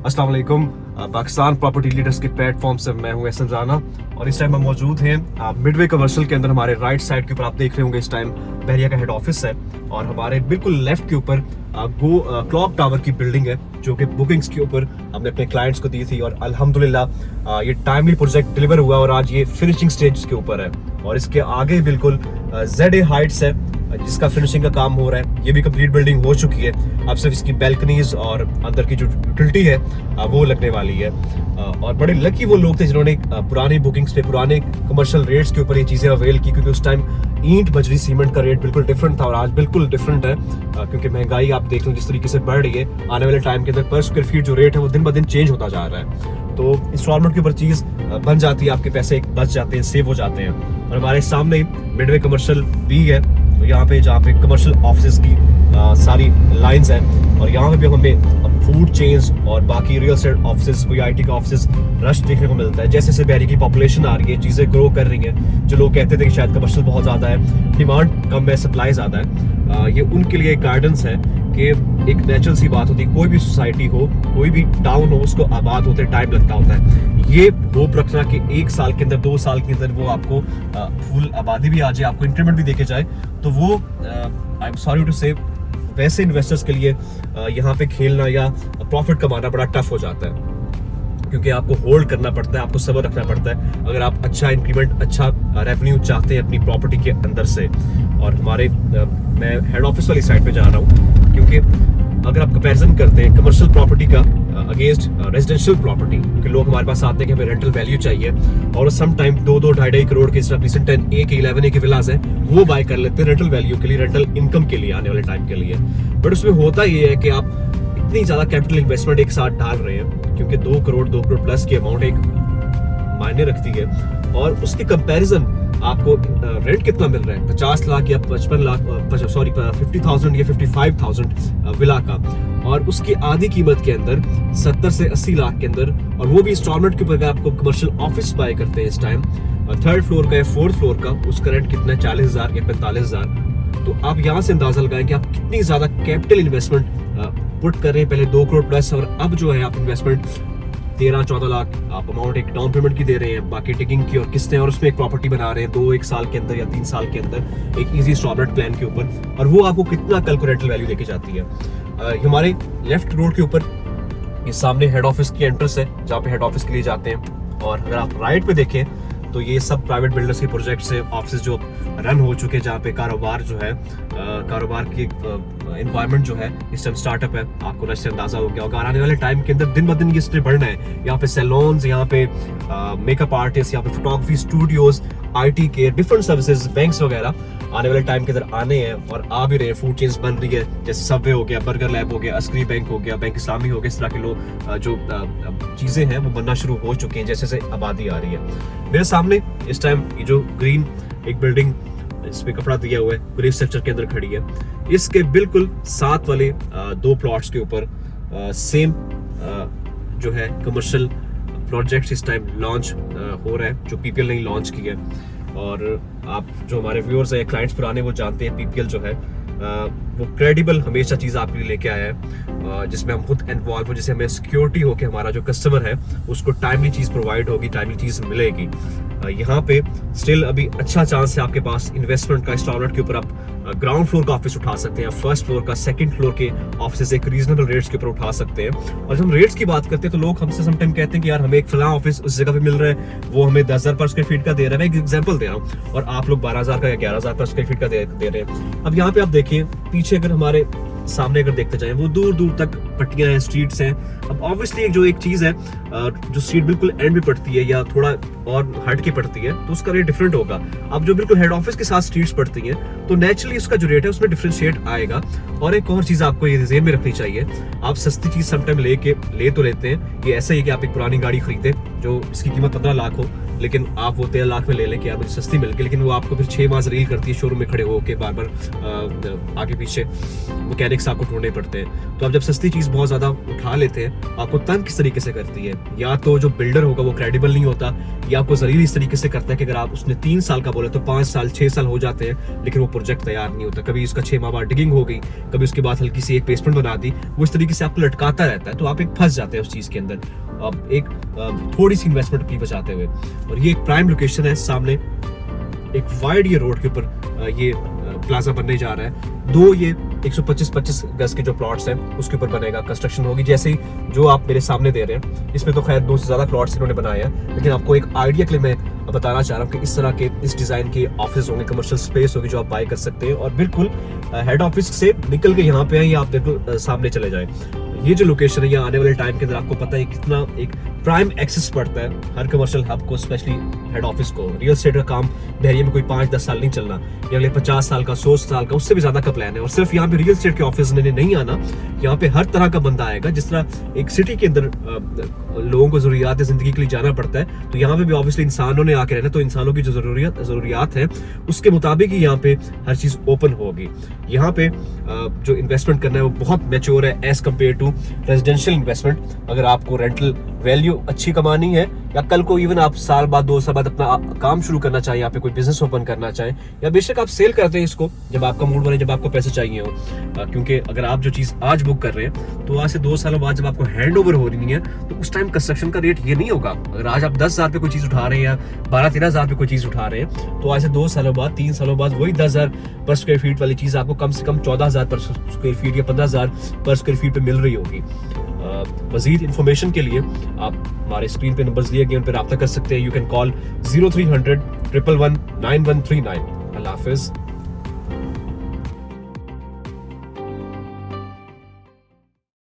अस्सलाम वालेकुम। Pakistan property leaders के प्लेटफॉर्म से मैं हूं एहसन राना और इस टाइम हम मौजूद हैं मिडवे कमर्शियल के अंदर। हमारे राइट साइड के ऊपर आप देख रहे होंगे इस टाइम बहरिया का हेड ऑफिस है और हमारे बिल्कुल लेफ्ट के ऊपर क्लॉक टावर की बिल्डिंग है जो कि बुकिंग्स के ऊपर हमने अपने क्लाइंट्स को दी थी और अल्हम्दुलिल्लाह ये टाइमली प्रोजेक्ट डिलीवर हुआ और आज ये फिनिशिंग स्टेज के ऊपर है। और इसके आगे बिल्कुल ZA हाइट्स है जिसका फिनिशिंग का काम हो रहा है। ये भी कंप्लीट बिल्डिंग हो चुकी है, अब सिर्फ इसकी बैल्कनीज और अंदर की जो यूटिलिटी है वो लगने वाली है। और बड़े लकी वो लोग थे जिन्होंने पुरानी बुकिंग्स पे पुराने कमर्शियल रेट्स के ऊपर ये चीज़ें अवेल की, क्योंकि उस टाइम ईंट बजरी सीमेंट का रेट बिल्कुल डिफरेंट था और आज बिल्कुल डिफरेंट है क्योंकि महंगाई आप देख लें जिस तरीके से बढ़ रही है। आने वाले टाइम के अंदर पर स्क्वायर फीट जो रेट है वो दिन ब दिन चेंज होता जा रहा है। तो इंस्टॉलमेंट के ऊपर चीज़ बन जाती है, आपके पैसे बच जाते हैं, सेव हो जाते हैं। और हमारे सामने मिडवे कमर्शियल भी है, तो यहाँ पे जहाँ पे कमर्शियल ऑफिस की सारी लाइंस हैं और यहाँ पे भी हमें फूड चेन्स और बाकी रियल एस्टेट ऑफिस, कोई IT का ऑफिस रश देखने को मिलता है। जैसे जैसे बहरी की पॉपुलेशन आ रही है, चीज़ें ग्रो कर रही हैं, जो लोग कहते थे कि शायद कमर्शियल बहुत ज़्यादा है, डिमांड कम है, सप्लाई ज़्यादा है, ये उनके लिए गाइडेंस है कि एक नेचुरल सी बात होती है, कोई भी सोसाइटी हो, कोई भी टाउन हो, उसको आबाद होते टाइम लगता होता है। ये होप रखना कि 1 साल के अंदर 2 साल के अंदर वो आपको फुल आबादी भी आ जाए, आपको इंक्रीमेंट भी देके जाए, तो वो आई एम सॉरी टू से वैसे इन्वेस्टर्स के लिए यहाँ पे खेलना या प्रॉफिट कमाना बड़ा टफ हो जाता है, क्योंकि आपको होल्ड करना पड़ता है, आपको सब्र रखना पड़ता है अगर आप अच्छा इंक्रीमेंट, अच्छा रेवेन्यू चाहते हैं अपनी प्रॉपर्टी के अंदर से। और हमारे मैं हेड ऑफिस वाली साइड पे जा रहा हूँ, क्योंकि अगर आप कंपैरिजन करते हैं कमर्शियल प्रॉपर्टी का अगेंस्ट रेजिडेंशियल प्रॉपर्टी, क्योंकि लोग हमारे पास आते हैं कि हमें रेंटल वैल्यू चाहिए और सम टाइम 2-2, 2.5 करोड़ के रिसेंट 10A के 11A के विलास हैं वो बाय कर लेते हैं रेंटल वैल्यू के लिए, रेंटल इनकम के लिए आने वाले टाइम के लिए। बट उसमें होता ये है कि आप इतनी ज़्यादा कैपिटल इन्वेस्टमेंट एक साथ डाल रहे हैं, क्योंकि 2 करोड़ प्लस की अमाउंट एक मायने रखती है और उसके कंपैरिजन आपको रेंट कितना मिल रहा है, 50 लाख या 55 लाख, 50,000 या 55,000 विला का, और उसकी आधी कीमत के अंदर 70 से 80 लाख के अंदर, और वो भी इंस्टॉलमेंट के ऊपर आपको कमर्शियल ऑफिस बाय करते हैं इस टाइम 3rd फ्लोर का या 4th फ्लोर का, उसका रेंट कितना है 40,000 या 45,000। तो आप यहाँ से अंदाजा लगाएं कि आप कितनी ज्यादा कैपिटल इन्वेस्टमेंट पुट कर रहे हैं। पहले 2 करोड़ प्लस और अब जो है आप इन्वेस्टमेंट 13-14 लाख आप अमाउंट एक डाउन पेमेंट की दे रहे हैं, बाकी टिकिंग की और किस्तें, और उसमें एक प्रॉपर्टी बना रहे हैं 2-1 साल के अंदर या 3 साल के अंदर एक इजी इंस्टॉलमेंट प्लान के ऊपर, और वो आपको कितना कल को रेंटल वैल्यू देके जाती है। हमारे लेफ्ट रोड के ऊपर ये सामने हेड ऑफिस की एंट्रेंस है जहाँ पे हेड ऑफिस के लिए जाते हैं, और अगर आप राइट पे देखें तो ये सब प्राइवेट बिल्डर्स के प्रोजेक्ट्स है, ऑफिस जो रन हो चुके हैं, जहाँ पे कारोबार जो है कारोबार की इन्वायरमेंट जो है इस टाइम स्टार्टअप है, आपको रश से अंदाजा हो गया होगा। आने वाले टाइम के अंदर दिन ब दिन ये स्टेप बढ़ना है। यहाँ पे सैलून्स, यहाँ पे मेकअप आर्टिस्ट, यहाँ पे फोटोग्राफी स्टूडियोज, IT के डिफरेंट सर्विसेज, बैंक्स वगैरह आने वाले टाइम के अंदर आने हैं और आ भी रहे हैं। फूड चेन्स बन रही है, जैसे सबवे हो गया, बर्गर लैब हो गया, अस्करी बैंक हो गया, बैंक इस्लामी हो गया, इस तरह के लोग जो चीज़ें हैं वो बनना शुरू हो चुकी हैं जैसे जैसे आबादी आ रही है। मेरे सामने इस टाइम ये जो ग्रीन एक बिल्डिंग इसमें कपड़ा दिया हुआ है, ग्रे स्ट्रक्चर के अंदर खड़ी है, इसके बिल्कुल साथ वाले 2 प्लॉट्स के ऊपर सेम जो है कमर्शियल प्रोजेक्ट्स इस टाइम लॉन्च हो रहा है, जो PPL ने लॉन्च की है। और आप जो हमारे व्यूअर्स हैं, क्लाइंट्स पुराने, वो जानते हैं PPL जो है वो क्रेडिबल हमेशा चीज़ आपके लिए लेके आया है, जिसमें हम खुद इन्वॉल्व हो, जिससे हमें सिक्योरिटी हो कि हमारा जो कस्टमर है उसको टाइमली चीज़ प्रोवाइड होगी, टाइमली चीज़ मिलेगी। यहाँ पे स्टिल अभी अच्छा चांस है आपके पास इन्वेस्टमेंट का। इंस्टॉलमेंट के ऊपर आप ग्राउंड फ्लोर का ऑफिस उठा सकते हैं, 1st फ्लोर का, 2nd फ्लोर के ऑफिस एक रीजनेबल रेट्स के ऊपर उठा सकते हैं। और जब हम रेट्स की बात करते हैं तो लोग हमसे समटाइम कहते हैं कि यार हमें एक फलां ऑफिस उस जगह पे मिल रहा है, वो हमें 10,000 पर स्क्वायर फीट का दे रहा है। मैं एक एग्जांपल दे रहा हूँ, और आप लोग 12,000 का या 11,000 पर स्क्वायर फीट का दे रहे हैं। अब यहाँ पे आप देखिए पीछे, अगर हमारे सामने अगर देखते जाएं, वो दूर दूर तक पट्टियां हैं, स्ट्रीट्स हैं। अब ऑब्वियसली जो एक चीज़ है जो स्ट्रीट बिल्कुल एंड में पड़ती है या थोड़ा और हट के पड़ती है तो उसका रेट डिफरेंट होगा। अब जो बिल्कुल हेड ऑफिस के साथ स्ट्रीट्स पड़ती हैं तो नेचुरली उसका जो रेट है उसमें डिफरेंशिएट आएगा। और एक और चीज़ आपको ये ध्यान में रखनी चाहिए, आप सस्ती चीज़ समटाइम ले तो लेते हैं, ये ऐसा ही कि आप एक पुरानी गाड़ी खरीदें जो इसकी कीमत 15 लाख हो, लेकिन आप वो 13 लाख में ले लें कि यार मुझे सस्ती मिल गई, लेकिन वो आपको फिर 6 माह से रील करती है शोरूम में खड़े होकर बार बार आगे पीछे मैकेनिक्स आपको ढूंढने पड़ते हैं। तो आप जब सस्ती चीज़ बहुत ज़्यादा उठा लेते हैं, आपको तंग किस तरीके से करती है, या तो जो बिल्डर होगा वो क्रेडिबल नहीं होता, या आपको जरूरी इस तरीके से करता है कि अगर आप उसने 3 साल का बोले तो 5 साल 6 साल हो जाते हैं, लेकिन वो प्रोजेक्ट तैयार नहीं होता। कभी उसका 6 माह बाद डिगिंग हो गई, कभी उसके बाद हल्की सी एक बेसमेंट बना दी, वो इस तरीके से आपको लटकाता रहता है, तो आप एक फंस जाते हैं उस चीज़ के अंदर, अब एक थोड़ी सी इन्वेस्टमेंट अपनी बचाते हुए। और ये एक प्राइम लोकेशन है, सामने एक वाइड ये रोड के ऊपर ये प्लाजा बनने जा रहा है। 2 ये 125 गज के जो प्लॉट्स हैं उसके ऊपर बनेगा, कंस्ट्रक्शन होगी। जैसे ही जो आप मेरे सामने दे रहे हैं, इसमें तो खैर 2 से ज़्यादा प्लॉट्स इन्होंने बनाए हैं, लेकिन आपको एक आइडिया के लिए मैं बताना चाह रहा हूँ कि इस तरह के इस डिज़ाइन के ऑफिस होंगे, कमर्शियल स्पेस होगी जो आप बाय कर सकते हैं। और बिल्कुल हेड ऑफिस से निकल के यहाँ पे हैं, या आप बिल्कुल सामने चले जाएं। ये जो लोकेशन है, यहाँ आने वाले टाइम के अंदर आपको पता है कितना एक प्राइम एक्सेस पड़ता है हर कमर्शियल हब को, स्पेशली हेड ऑफिस को। रियल एस्टेट का काम बहरिया में कोई 5-10 साल नहीं चलना, ये अगले 50 साल का, 100 साल का, उससे भी ज्यादा का प्लान है। और सिर्फ यहाँ पे रियल एस्टेट के ऑफिस ने नहीं आना, यहाँ पे हर तरह का बंदा आएगा। जिस तरह एक सिटी के अंदर लोगों को जरूरियात जिंदगी के लिए जाना पड़ता है, तो यहाँ पे भी ऑब्वियसली इंसानों ने आके रहना, तो इंसानों की जो जरूरियात है उसके मुताबिक ही यहाँ पे हर चीज ओपन होगी। यहाँ पे जो इन्वेस्टमेंट करना है वो बहुत मैच्योर है as compared to residential investment. अगर आपको रेंटल वैल्यू अच्छी कमानी है, या कल को इवन आप साल बाद 2 साल बाद अपना काम शुरू करना चाहें, यहाँ पे कोई बिजनेस ओपन करना चाहें, या बेशक आप सेल करते हैं इसको जब आपका मूड बने, जब आपको पैसे चाहिए हो, क्योंकि अगर आप जो चीज आज बुक कर रहे हैं तो आज से 2 सालों बाद जब आपको हैंड ओवर हो रही है तो उस टाइम कंस्ट्रक्शन का रेट ये नहीं होगा। अगर आज आप 10,000 पे कोई चीज उठा रहे हैं या 12-13,000 पे कोई चीज उठा रहे हैं, तो आज से 2 सालों बाद 3 सालों बाद वही 10,000 पर स्क्वायर फीट वाली चीज आपको कम से कम 14,000 पर स्क्वायर फीट या 15,000 पर स्क्वायर फीट पे मिल रही होगी। मजीद इंफॉर्मेशन के लिए आप हमारे स्क्रीन पे नंबर्स दिए गए उन पर रब्ता कर सकते हैं। You can call 0300 111 9139। Allah Hafiz.